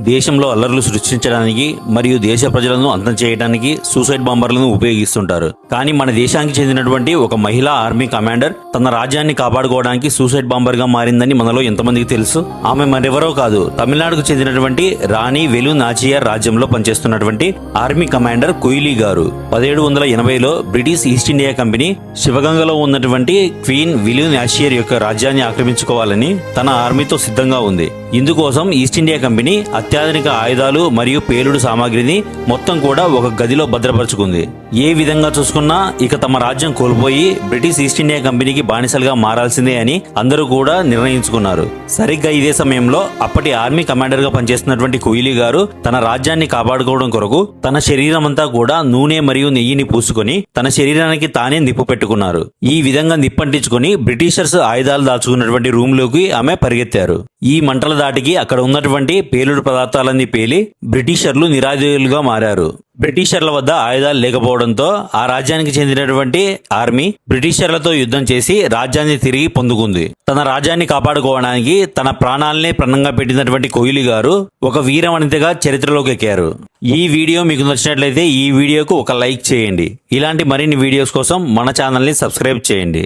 దేశంలో అల్లర్లు సృష్టించడానికి మరియు దేశ ప్రజలను అంతం చేయడానికి సూసైడ్ బాంబర్లను ఉపయోగిస్తుంటారు. కానీ మన దేశానికి చెందినటువంటి ఒక మహిళా ఆర్మీ కమాండర్ తన రాజ్యాన్ని కాపాడుకోవడానికి సూసైడ్ బాంబర్ గా మారిందని మనలో ఎంతమందికి తెలుసు? ఆమె మరెవరో కాదు, తమిళనాడుకు చెందినటువంటి రాణి వెలు నాచియార్ రాజ్యంలో పనిచేస్తున్నటువంటి ఆర్మీ కమాండర్ కొయిలీ గారు. 1780లో బ్రిటిష్ ఈస్ట్ ఇండియా కంపెనీ శివగంగలో ఉన్నటువంటి క్వీన్ విలు నాచియార్ యొక్క రాజ్యాన్ని ఆక్రమించుకోవాలని తన ఆర్మీతో సిద్ధంగా ఉంది. ఇందుకోసం ఈస్ట్ ఇండియా కంపెనీ అత్యాధునిక ఆయుధాలు మరియు పేలుడు సామాగ్రిని మొత్తం కూడా ఒక గదిలో భద్రపరుచుకుంది. ఏ విధంగా చూసుకున్నా ఇక తమ రాజ్యం కోల్పోయి బ్రిటిష్ ఈస్ట్ ఇండియా కంపెనీకి బానిసలుగా మారాల్సిందే అని అందరూ కూడా నిర్ణయించుకున్నారు. సరిగ్గా ఇదే సమయంలో అప్పటి ఆర్మీ కమాండర్ గా పనిచేస్తున్నటువంటి కొయిలీ గారు తన రాజ్యాన్ని కాపాడుకోవడం కొరకు తన శరీరం అంతా కూడా నూనె మరియు నెయ్యిని పూసుకొని తన శరీరానికి తానే నిప్పు పెట్టుకున్నారు. ఈ విధంగా నిప్పంటించుకొని బ్రిటిషర్స్ ఆయుధాలు దాచుకున్నటువంటి రూమ్ లోకి ఆమె పరిగెత్తారు. ఈ మంటల దాటికి అక్కడ ఉన్నటువంటి పేలుడు పదార్థాలన్నీ పేలి బ్రిటిషర్లు నిరాయుధులుగా మారారు. బ్రిటిషర్ల వద్ద ఆయుధాలు లేకపోవడంతో ఆ రాజ్యానికి చెందినటువంటి ఆర్మీ బ్రిటిషర్లతో యుద్ధం చేసి రాజ్యాన్ని తిరిగి పొందుకుంది. తన రాజ్యాన్ని కాపాడుకోవడానికి తన ప్రాణాలనే ప్రణంగా పెట్టినటువంటి కొయిలీ గారు ఒక వీరవనితగా చరిత్రలోకి ఎక్కారు. ఈ వీడియో మీకు నచ్చినట్లయితే ఈ వీడియోకు ఒక లైక్ చేయండి. ఇలాంటి మరిన్ని వీడియోస్ కోసం మన ఛానల్ని సబ్స్క్రైబ్ చేయండి.